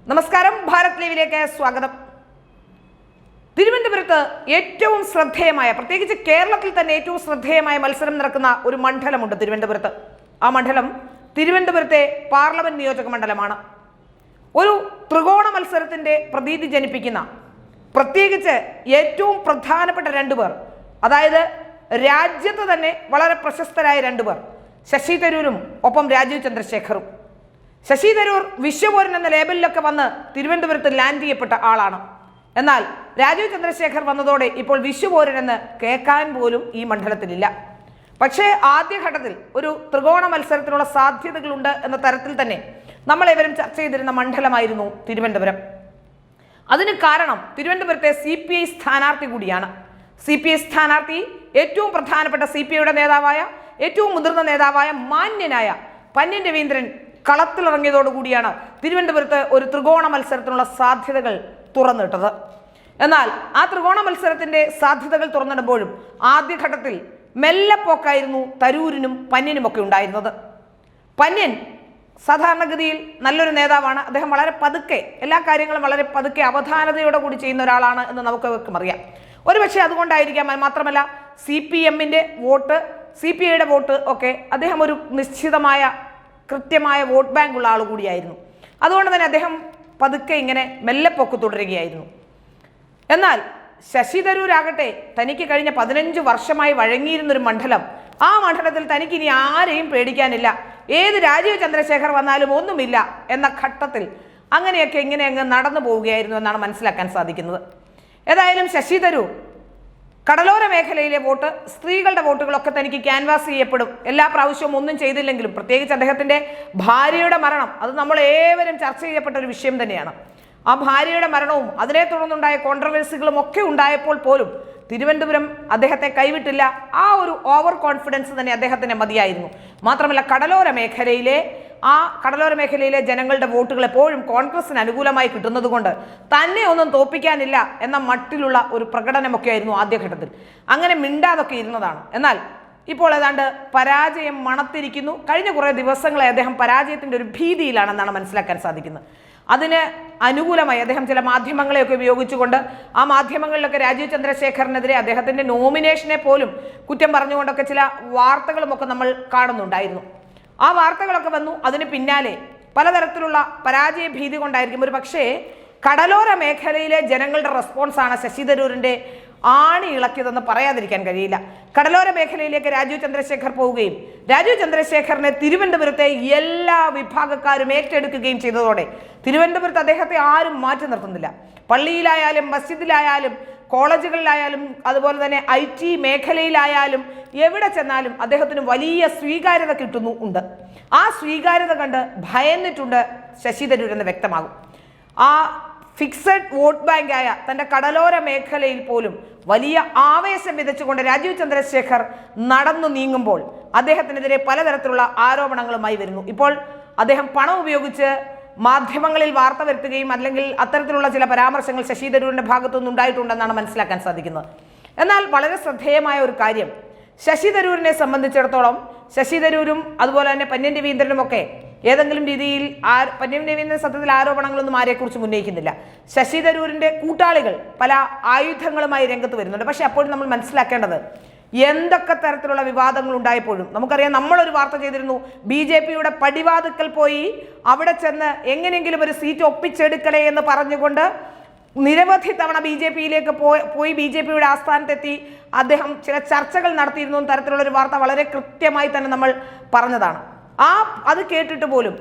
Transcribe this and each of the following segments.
നമസ്കാരം, ഭാരത് ലൈവിലേക്ക് സ്വാഗതം. തിരുവനന്തപുരത്ത് ഏറ്റവും ശ്രദ്ധേയമായ, പ്രത്യേകിച്ച് കേരളത്തിൽ തന്നെ ഏറ്റവും ശ്രദ്ധേയമായ മത്സരം നടക്കുന്ന ഒരു മണ്ഡലമുണ്ട് തിരുവനന്തപുരത്ത്. ആ മണ്ഡലം തിരുവനന്തപുരത്തെ പാർലമെന്റ് നിയോജക മണ്ഡലമാണ്. ഒരു ത്രികോണ മത്സരത്തിന്റെ പ്രതീതി ജനിപ്പിക്കുന്ന, പ്രത്യേകിച്ച് ഏറ്റവും പ്രധാനപ്പെട്ട രണ്ടുപേർ, അതായത് രാജ്യത്ത് തന്നെ വളരെ പ്രശസ്തരായ രണ്ടുപേർ, ശശി തരൂരും ഒപ്പം രാജീവ് ചന്ദ്രശേഖറും. ശശി തരൂർ വിശ്വപൗരൻ എന്ന ലേബലിലൊക്കെ വന്ന് തിരുവനന്തപുരത്ത് ലാൻഡ് ചെയ്യപ്പെട്ട ആളാണ്. എന്നാൽ രാജീവ് ചന്ദ്രശേഖർ വന്നതോടെ ഇപ്പോൾ വിശ്വപൗരൻ എന്ന് കേൾക്കാൻ പോലും ഈ മണ്ഡലത്തിലില്ല. പക്ഷേ ആദ്യഘട്ടത്തിൽ ഒരു ത്രികോണ മത്സരത്തിനുള്ള സാധ്യതകളുണ്ട് എന്ന തരത്തിൽ തന്നെ നമ്മളേവരും ചർച്ച ചെയ്തിരുന്ന മണ്ഡലമായിരുന്നു തിരുവനന്തപുരം. അതിന് കാരണം തിരുവനന്തപുരത്തെ CPI സ്ഥാനാർത്ഥി കൂടിയാണ്. CPI സ്ഥാനാർത്ഥി ഏറ്റവും പ്രധാനപ്പെട്ട CPIയുടെ നേതാവായ, ഏറ്റവും മുതിർന്ന നേതാവായ, മാന്യനായ പന്ന്യൻ രവീന്ദ്രൻ കളത്തിലിറങ്ങിയതോടുകൂടിയാണ് തിരുവനന്തപുരത്ത് ഒരു ത്രികോണ മത്സരത്തിനുള്ള സാധ്യതകൾ തുറന്നിട്ടത്. എന്നാൽ ആ ത്രികോണ മത്സരത്തിന്റെ സാധ്യതകൾ തുറന്നിടുമ്പോഴും ആദ്യഘട്ടത്തിൽ മെല്ലെപ്പോക്കായിരുന്നു തരൂരിനും പന്ന്യനുമൊക്കെ ഉണ്ടായിരുന്നത്. പന്ന്യൻ സാധാരണഗതിയിൽ നല്ലൊരു നേതാവാണ്. അദ്ദേഹം വളരെ പതുക്കെ എല്ലാ കാര്യങ്ങളും വളരെ പതുക്കെ അവധാനതയോടെ കൂടി ചെയ്യുന്ന ഒരാളാണ് എന്ന് നമുക്കൊക്കെ അറിയാം. ഒരുപക്ഷെ അതുകൊണ്ടായിരിക്കാം, മാത്രമല്ല CPMന്റെ വോട്ട്, CPIയുടെ വോട്ട് ഒക്കെ അദ്ദേഹം ഒരു നിശ്ചിതമായ കൃത്യമായ വോട്ട് ബാങ്ക് ഉള്ള ആൾ കൂടിയായിരുന്നു. അതുകൊണ്ട് തന്നെ അദ്ദേഹം പതുക്കെ ഇങ്ങനെ മെല്ലെപ്പൊക്ക് തുടരുകയായിരുന്നു. എന്നാൽ ശശി തരൂരാകട്ടെ തനിക്ക് കഴിഞ്ഞ 15 വർഷമായി വഴങ്ങിയിരുന്നൊരു മണ്ഡലം, ആ മണ്ഡലത്തിൽ തനിക്ക് ഇനി ആരെയും പേടിക്കാനില്ല, ഏത് രാജീവ് ചന്ദ്രശേഖർ വന്നാലും ഒന്നുമില്ല എന്ന ഘട്ടത്തിൽ അങ്ങനെയൊക്കെ ഇങ്ങനെ അങ്ങ് നടന്നു പോവുകയായിരുന്നു എന്നാണ് മനസ്സിലാക്കാൻ സാധിക്കുന്നത്. ഏതായാലും ശശി തരൂർ കടലോര മേഖലയിലെ വോട്ട്, സ്ത്രീകളുടെ വോട്ടുകളൊക്കെ തനിക്ക് ക്യാൻവാസ് ചെയ്യപ്പെടും. എല്ലാ പ്രാവശ്യവും ഒന്നും ചെയ്തില്ലെങ്കിലും, പ്രത്യേകിച്ച് അദ്ദേഹത്തിന്റെ ഭാര്യയുടെ മരണം, അത് നമ്മൾ ഏവരും ചർച്ച ചെയ്യപ്പെട്ട ഒരു വിഷയം തന്നെയാണ്. ആ ഭാര്യയുടെ മരണവും അതിനെ തുടർന്നുണ്ടായ കോൺട്രവേഴ്സികളും ഒക്കെ ഉണ്ടായപ്പോൾ പോലും തിരുവനന്തപുരം അദ്ദേഹത്തെ കൈവിട്ടില്ല. ആ ഒരു ഓവർ കോൺഫിഡൻസ് തന്നെ അദ്ദേഹത്തിന് മതിയായിരുന്നു. മാത്രമല്ല കടലോര മേഖലയിലെ ജനങ്ങളുടെ വോട്ടുകൾ എപ്പോഴും കോൺഗ്രസിന് അനുകൂലമായി കിട്ടുന്നത് കൊണ്ട് തന്നെ ഒന്നും തോപ്പിക്കാനില്ല എന്ന മട്ടിലുള്ള ഒരു പ്രകടനമൊക്കെ ആയിരുന്നു ആദ്യഘട്ടത്തിൽ. അങ്ങനെ മിണ്ടാതൊക്കെ ഇരുന്നതാണ്. എന്നാൽ ഇപ്പോൾ ഏതാണ്ട് പരാജയം മണത്തിരിക്കുന്നു. കഴിഞ്ഞ കുറേ ദിവസങ്ങളെ അദ്ദേഹം പരാജയത്തിന്റെ ഒരു ഭീതിയിലാണെന്നാണ് മനസ്സിലാക്കാൻ സാധിക്കുന്നത്. അതിന് അനുകൂലമായി അദ്ദേഹം ചില മാധ്യമങ്ങളെയൊക്കെ ഉപയോഗിച്ചുകൊണ്ട്, ആ മാധ്യമങ്ങളിലൊക്കെ രാജീവ് ചന്ദ്രശേഖറിനെതിരെ അദ്ദേഹത്തിന്റെ നോമിനേഷനെ പോലും കുറ്റം പറഞ്ഞുകൊണ്ടൊക്കെ ചില വാർത്തകളുമൊക്കെ നമ്മൾ കാണുന്നുണ്ടായിരുന്നു. ആ വാർത്തകളൊക്കെ വന്നു. അതിന് പിന്നാലെ പലതരത്തിലുള്ള പരാജയ ഭീതി കൊണ്ടായിരിക്കും ഒരു പക്ഷേ കടലോര മേഖലയിലെ ജനങ്ങളുടെ റെസ്പോൺസാണ് ശശി തരൂരിന്റെ ആണി ഇളക്കിയതെന്ന് പറയാതിരിക്കാൻ കഴിയില്ല. കടലോര മേഖലയിലേക്ക് രാജീവ് ചന്ദ്രശേഖർ പോവുകയും രാജീവ് ചന്ദ്രശേഖറിനെ തിരുവനന്തപുരത്തെ എല്ലാ വിഭാഗക്കാരും ഏറ്റെടുക്കുകയും ചെയ്തതോടെ തിരുവനന്തപുരത്ത് അദ്ദേഹത്തെ ആരും മാറ്റി നിർത്തുന്നില്ല. പള്ളിയിലായാലും മസ്ജിദിലായാലും കോളേജുകളിലായാലും അതുപോലെ തന്നെ IT മേഖലയിലായാലും എവിടെ ചെന്നാലും അദ്ദേഹത്തിന് വലിയ സ്വീകാര്യത കിട്ടുന്നുണ്ട്. ആ സ്വീകാര്യത കണ്ട് ഭയന്നിട്ടുണ്ട് ശശി തരൂർ എന്ന് വ്യക്തമാകും. ആ ഫിക്സഡ് വോട്ട് ബാങ്കായ തൻ്റെ കടലോര മേഖലയിൽ പോലും വലിയ ആവേശം വിതച്ചുകൊണ്ട് രാജീവ് ചന്ദ്രശേഖർ നടന്നു നീങ്ങുമ്പോൾ അദ്ദേഹത്തിനെതിരെ പലതരത്തിലുള്ള ആരോപണങ്ങളുമായി വരുന്നു. ഇപ്പോൾ അദ്ദേഹം പണം ഉപയോഗിച്ച് മാധ്യമങ്ങളിൽ വാർത്ത വരുത്തുകയും അല്ലെങ്കിൽ അത്തരത്തിലുള്ള ചില പരാമർശങ്ങൾ ശശി തരൂരിന്റെ ഭാഗത്തുനിന്ന് ഉണ്ടായിട്ടുണ്ടെന്നാണ് മനസ്സിലാക്കാൻ സാധിക്കുന്നത്. എന്നാൽ വളരെ ശ്രദ്ധേയമായ ഒരു കാര്യം, ശശി തരൂരിനെ സംബന്ധിച്ചിടത്തോളം ശശി തരൂരും അതുപോലെ തന്നെ പന്ന്യൻ രവീന്ദ്രനും ഒക്കെ ഏതെങ്കിലും രീതിയിൽ പന്ന്യൻ രവീന്ദ്രൻ സത്യത്തിൽ ആരോപണങ്ങളൊന്നും ആരെക്കുറിച്ചും ഉന്നയിക്കുന്നില്ല. ശശി തരൂരിന്റെ കൂട്ടാളികൾ പല ആയുധങ്ങളുമായി രംഗത്ത് വരുന്നുണ്ട്. പക്ഷെ അപ്പോഴും നമ്മൾ മനസ്സിലാക്കേണ്ടത്, എന്തൊക്കെ തരത്തിലുള്ള വിവാദങ്ങൾ ഉണ്ടായപ്പോഴും നമുക്കറിയാം, നമ്മളൊരു വാർത്ത ചെയ്തിരുന്നു, BJPയുടെ പടിവാതിക്കൽ പോയി അവിടെ ചെന്ന് എങ്ങനെയെങ്കിലും ഒരു സീറ്റ് ഒപ്പിച്ചെടുക്കണേ എന്ന് പറഞ്ഞുകൊണ്ട് നിരവധി തവണ BJPയിലേക്ക് പോയി BJPയുടെ ആസ്ഥാനത്തെത്തി അദ്ദേഹം ചില ചർച്ചകൾ നടത്തിയിരുന്നു തരത്തിലുള്ള ഒരു വാർത്ത വളരെ കൃത്യമായി തന്നെ നമ്മൾ പറഞ്ഞതാണ്. അത് കേട്ടിട്ട് പോലും,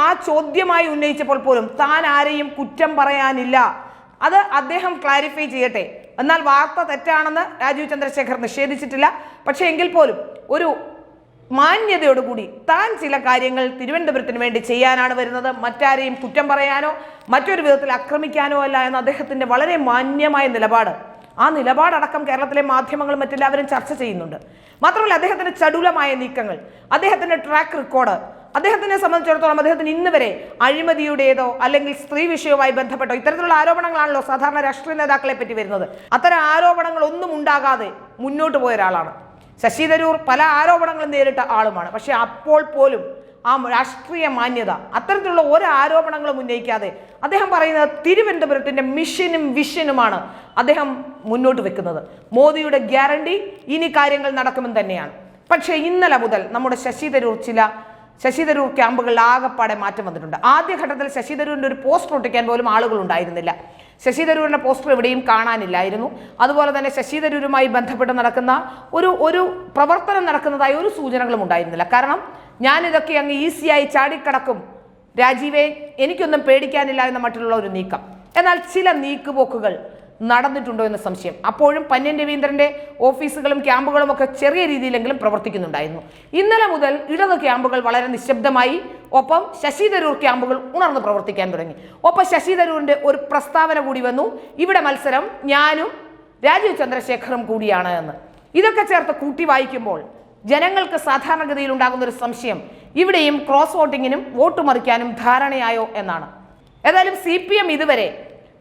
ആ ചോദ്യമായി ഉന്നയിച്ചപ്പോൾ പോലും താൻ ആരെയും കുറ്റം പറയാനില്ല, അത് അദ്ദേഹം ക്ലാരിഫൈ ചെയ്യട്ടെ. എന്നാൽ വാർത്ത തെറ്റാണെന്ന് രാജീവ് ചന്ദ്രശേഖർ നിഷേധിച്ചിട്ടില്ല. പക്ഷേ എങ്കിൽ പോലും ഒരു മാന്യതയോടുകൂടി താൻ ചില കാര്യങ്ങൾ തിരുവനന്തപുരത്തിന് വേണ്ടി ചെയ്യാനാണ് വരുന്നത്, മറ്റാരെയും കുറ്റം പറയാനോ മറ്റൊരു വിധത്തിൽ ആക്രമിക്കാനോ അല്ല എന്ന അദ്ദേഹത്തിന്റെ വളരെ മാന്യമായ നിലപാട്, ആ നിലപാടടക്കം കേരളത്തിലെ മാധ്യമങ്ങളും മറ്റെല്ലാവരും ചർച്ച ചെയ്യുന്നുണ്ട്. മാത്രമല്ല അദ്ദേഹത്തിന്റെ ചടുലമായ നീക്കങ്ങൾ, അദ്ദേഹത്തിന്റെ ട്രാക്ക് റെക്കോർഡ്, അദ്ദേഹത്തിനെ സംബന്ധിച്ചിടത്തോളം അദ്ദേഹത്തിന് ഇന്ന് വരെ അഴിമതിയുടേതോ അല്ലെങ്കിൽ സ്ത്രീ വിഷയവുമായി ബന്ധപ്പെട്ടോ ഇത്തരത്തിലുള്ള ആരോപണങ്ങളാണല്ലോ സാധാരണ രാഷ്ട്രീയ നേതാക്കളെ പറ്റി വരുന്നത്. അത്തരം ആരോപണങ്ങളൊന്നും ഉണ്ടാകാതെ മുന്നോട്ട് പോയ ഒരാളാണ് ശശി തരൂർ. പല ആരോപണങ്ങളും നേരിട്ട ആളുമാണ്. പക്ഷെ അപ്പോൾ പോലും ആ രാഷ്ട്രീയ മാന്യത, അത്തരത്തിലുള്ള ഒരു ആരോപണങ്ങളും ഉന്നയിക്കാതെ അദ്ദേഹം പറയുന്നത് തിരുവനന്തപുരത്തിന്റെ മിഷനും വിഷനുമാണ് അദ്ദേഹം മുന്നോട്ട് വെക്കുന്നത്. മോദിയുടെ ഗ്യാരണ്ടി ഇനി കാര്യങ്ങൾ നടക്കുമെന്ന് തന്നെയാണ്. പക്ഷേ ഇന്നലെ മുതൽ നമ്മുടെ ശശി തരൂർ ക്യാമ്പുകളിൽ ആകെപ്പാടെ മാറ്റം വന്നിട്ടുണ്ട്. ആദ്യഘട്ടത്തിൽ ശശി തരൂരിന്റെ ഒരു പോസ്റ്റർ ഒട്ടിക്കാൻ പോലും ആളുകൾ ഉണ്ടായിരുന്നില്ല. ശശി തരൂരിന്റെ പോസ്റ്റർ എവിടെയും കാണാനില്ലായിരുന്നു. അതുപോലെ തന്നെ ശശി തരൂരുമായി ബന്ധപ്പെട്ട് നടക്കുന്ന ഒരു പ്രവർത്തനം നടക്കുന്നതായി ഒരു സൂചനകളും ഉണ്ടായിരുന്നില്ല. കാരണം ഞാനിതൊക്കെ അങ്ങ് ഈസിയായി ചാടിക്കടക്കും രാജീവേ, എനിക്കൊന്നും പേടിക്കാനില്ല എന്ന മറ്റുള്ള ഒരു നീക്കം. എന്നാൽ ചില നീക്കുപോക്കുകൾ നടന്നിട്ടുണ്ടോ എന്ന സംശയം. അപ്പോഴും പന്ന്യൻ രവീന്ദ്രന്റെ ഓഫീസുകളും ക്യാമ്പുകളും ഒക്കെ ചെറിയ രീതിയിലെങ്കിലും പ്രവർത്തിക്കുന്നുണ്ടായിരുന്നു. ഇന്നലെ മുതൽ ഇടത് ക്യാമ്പുകൾ വളരെ നിശബ്ദമായി, ഒപ്പം ശശി തരൂർ ക്യാമ്പുകൾ ഉണർന്ന് പ്രവർത്തിക്കാൻ തുടങ്ങി. ഒപ്പം ശശി തരൂരിന്റെ ഒരു പ്രസ്താവന കൂടി വന്നു, ഇവിടെ മത്സരം ഞാനും രാജീവ് ചന്ദ്രശേഖറും കൂടിയാണ് എന്ന്. ഇതൊക്കെ ചേർത്ത് കൂട്ടി വായിക്കുമ്പോൾ ജനങ്ങൾക്ക് സാധാരണഗതിയിൽ ഉണ്ടാകുന്ന ഒരു സംശയം, ഇവിടെയും ക്രോസ് വോട്ടിങ്ങിനും വോട്ട് മറിക്കാനും ധാരണയായോ എന്നാണ്. ഏതായാലും CPM ഇതുവരെ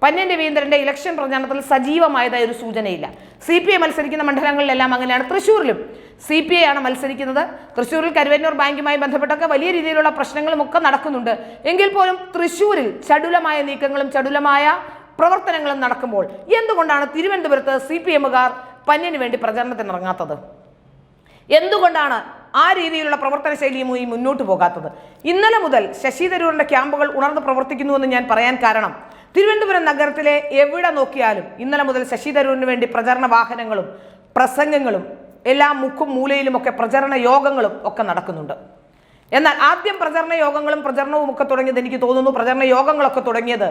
പന്ന്യൻ രവീന്ദ്രന്റെ ഇലക്ഷൻ പ്രചാരണത്തിൽ സജീവമായതായ ഒരു സൂചനയില്ല. CPI മത്സരിക്കുന്ന മണ്ഡലങ്ങളിലെല്ലാം അങ്ങനെയാണ്. തൃശ്ശൂരിലും CPI ആണ് മത്സരിക്കുന്നത്. തൃശ്ശൂരിൽ കരുവന്നൂർ ബാങ്കുമായി ബന്ധപ്പെട്ടൊക്കെ വലിയ രീതിയിലുള്ള പ്രശ്നങ്ങളും ഒക്കെ നടക്കുന്നുണ്ട്. എങ്കിൽ പോലും തൃശ്ശൂരിൽ ചടുലമായ നീക്കങ്ങളും ചടുലമായ പ്രവർത്തനങ്ങളും നടക്കുമ്പോൾ എന്തുകൊണ്ടാണ് തിരുവനന്തപുരത്ത് CPMകാർ പന്ന്യന് വേണ്ടി പ്രചരണത്തിന് ഇറങ്ങാത്തത്? എന്തുകൊണ്ടാണ് ആ രീതിയിലുള്ള പ്രവർത്തന ശൈലിയുമായി മുന്നോട്ട് പോകാത്തത്? ഇന്നലെ മുതൽ ശശി തരൂരിന്റെ ക്യാമ്പുകൾ ഉണർന്ന് പ്രവർത്തിക്കുന്നുവെന്ന് ഞാൻ പറയാൻ കാരണം, തിരുവനന്തപുരം നഗരത്തിലെ എവിടെ നോക്കിയാലും ഇന്നലെ മുതൽ ശശി തരൂരിന് വേണ്ടി പ്രചരണ വാഹനങ്ങളും പ്രസംഗങ്ങളും എല്ലാ മുക്കും മൂലയിലും ഒക്കെ പ്രചരണ യോഗങ്ങളും ഒക്കെ നടക്കുന്നുണ്ട്. എന്നാൽ ആദ്യം പ്രചരണ യോഗങ്ങളും പ്രചരണവും ഒക്കെ തുടങ്ങിയത്, എനിക്ക് തോന്നുന്നു പ്രചരണ യോഗങ്ങളൊക്കെ തുടങ്ങിയത്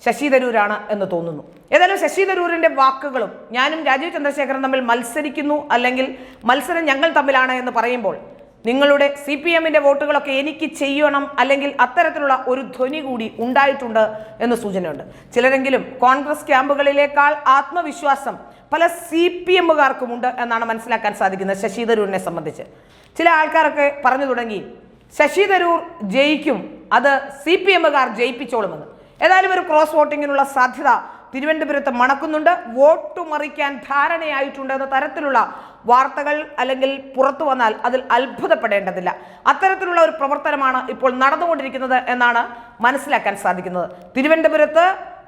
ശശി തരൂരാണ് എന്ന് തോന്നുന്നു. ഏതായാലും ശശി തരൂരിന്റെ വാക്കുകളും ഞാനും രാജീവ് ചന്ദ്രശേഖരൻ തമ്മിൽ മത്സരിക്കുന്നു, അല്ലെങ്കിൽ മത്സരം ഞങ്ങൾ തമ്മിലാണ് എന്ന് പറയുമ്പോൾ നിങ്ങളുടെ CPMന്റെ വോട്ടുകളൊക്കെ എനിക്ക് ചെയ്യണം, അല്ലെങ്കിൽ അത്തരത്തിലുള്ള ഒരു ധ്വനി കൂടി ഉണ്ടായിട്ടുണ്ട് എന്ന് സൂചനയുണ്ട്. ചിലരെങ്കിലും കോൺഗ്രസ് ക്യാമ്പുകളിലേക്കാൾ ആത്മവിശ്വാസം പല CPMകാർക്കുമുണ്ട് എന്നാണ് മനസ്സിലാക്കാൻ സാധിക്കുന്നത്. ശശി തരൂരിനെ സംബന്ധിച്ച് ചില ആൾക്കാരൊക്കെ പറഞ്ഞു തുടങ്ങി, ശശി തരൂർ ജയിക്കും, അത് CPMകാർ ജയിപ്പിച്ചോളുമെന്ന്. ഏതായാലും ഒരു ക്രോസ് വോട്ടിങ്ങിനുള്ള സാധ്യത തിരുവനന്തപുരത്ത് മണക്കുന്നുണ്ട്. വോട്ട് മറിക്കാൻ ധാരണയായിട്ടുണ്ട് എന്ന തരത്തിലുള്ള വാർത്തകൾ അല്ലെങ്കിൽ പുറത്തു വന്നാൽ അതിൽ അത്ഭുതപ്പെടേണ്ടതില്ല. അത്തരത്തിലുള്ള ഒരു പ്രവർത്തനമാണ് ഇപ്പോൾ നടന്നുകൊണ്ടിരിക്കുന്നത് എന്നാണ് മനസ്സിലാക്കാൻ സാധിക്കുന്നത്. തിരുവനന്തപുരത്ത്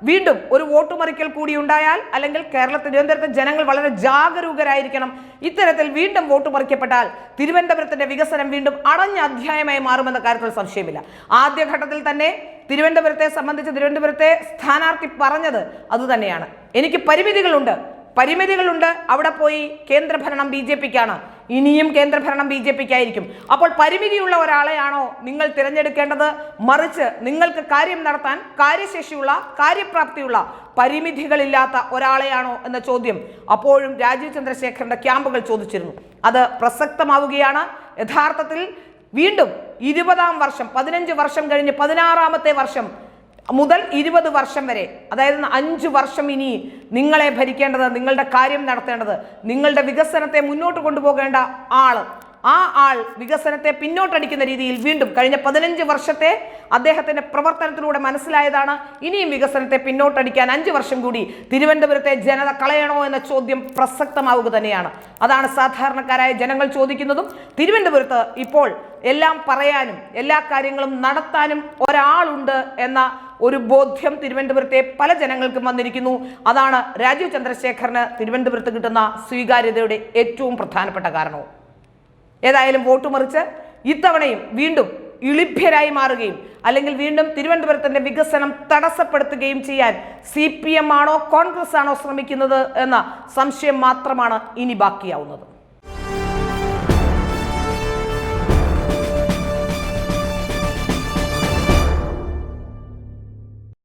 വീണ്ടും ഒരു വോട്ട് മറിക്കൽ കൂടി ഉണ്ടായാൽ, അല്ലെങ്കിൽ തിരുവനന്തപുരത്തെ ജനങ്ങൾ വളരെ ജാഗരൂകരായിരിക്കണം. ഇത്തരത്തിൽ വീണ്ടും വോട്ട് മറിക്കപ്പെട്ടാൽ തിരുവനന്തപുരത്തിന്റെ വികസനം വീണ്ടും അടഞ്ഞ അധ്യായമായി മാറുമെന്ന കാര്യത്തിൽ സംശയമില്ല. ആദ്യഘട്ടത്തിൽ തന്നെ തിരുവനന്തപുരത്തെ സംബന്ധിച്ച് തിരുവനന്തപുരത്തെ സ്ഥാനാർത്ഥി പറഞ്ഞത് അതുതന്നെയാണ്, എനിക്ക് പരിമിതികളുണ്ട്, അവിടെ പോയി കേന്ദ്രഭരണം BJPക്കാണ്, ഇനിയും കേന്ദ്രഭരണം BJPക്കായിരിക്കും. അപ്പോൾ പരിമിതിയുള്ള ഒരാളെയാണോ നിങ്ങൾ തിരഞ്ഞെടുക്കേണ്ടത്? മറിച്ച് നിങ്ങൾക്ക് കാര്യം നടത്താൻ കാര്യശേഷിയുള്ള, കാര്യപ്രാപ്തിയുള്ള, പരിമിതികളില്ലാത്ത ഒരാളെയാണോ എന്ന ചോദ്യം അപ്പോഴും രാജീവ് ചന്ദ്രശേഖരന്റെ ക്യാമ്പുകൾ ചോദിച്ചിരുന്നു. അത് പ്രസക്തമാവുകയാണ്. യഥാർത്ഥത്തിൽ വീണ്ടും 20-ാം വർഷം, 15 വർഷം കഴിഞ്ഞ് 16-ാമത്തെ വർഷം മുതൽ 20 വർഷം വരെ, അതായത് 5 വർഷം ഇനി നിങ്ങളെ ഭരിക്കേണ്ടത്, നിങ്ങളുടെ കാര്യം നടത്തേണ്ടത്, നിങ്ങളുടെ വികസനത്തെ മുന്നോട്ട് കൊണ്ടുപോകേണ്ട ആ ആൾ വികസനത്തെ പിന്നോട്ടടിക്കുന്ന രീതിയിൽ വീണ്ടും കഴിഞ്ഞ 15 വർഷത്തെ അദ്ദേഹത്തിന്റെ പ്രവർത്തനത്തിലൂടെ മനസ്സിലായതാണ്, ഇനിയും വികസനത്തെ പിന്നോട്ടടിക്കാൻ 5 വർഷം കൂടി തിരുവനന്തപുരത്തെ ജനത കളയണോ എന്ന ചോദ്യം പ്രസക്തമാവുക തന്നെയാണ്. അതാണ് സാധാരണക്കാരായ ജനങ്ങൾ ചോദിക്കുന്നതും. തിരുവനന്തപുരത്ത് ഇപ്പോൾ എല്ലാം പറയാനും എല്ലാ കാര്യങ്ങളും നടത്താനും ഒരാളുണ്ട് എന്ന ഒരു ബോധ്യം തിരുവനന്തപുരത്തെ പല ജനങ്ങൾക്കും വന്നിരിക്കുന്നു. അതാണ് രാജീവ് ചന്ദ്രശേഖറിന് തിരുവനന്തപുരത്ത് കിട്ടുന്ന സ്വീകാര്യതയുടെ ഏറ്റവും പ്രധാനപ്പെട്ട കാരണവും. ഏതായാലും വോട്ട് മറിച്ച് ഇത്തവണയും വീണ്ടും ഇളിഭ്യരായി മാറുകയും, അല്ലെങ്കിൽ വീണ്ടും തിരുവനന്തപുരത്തിന്റെ വികസനം തടസ്സപ്പെടുത്തുകയും ചെയ്യാൻ CPM ആണോ കോൺഗ്രസ് ആണോ ശ്രമിക്കുന്നത് എന്ന സംശയം മാത്രമാണ് ഇനി ബാക്കിയാവുന്നത്.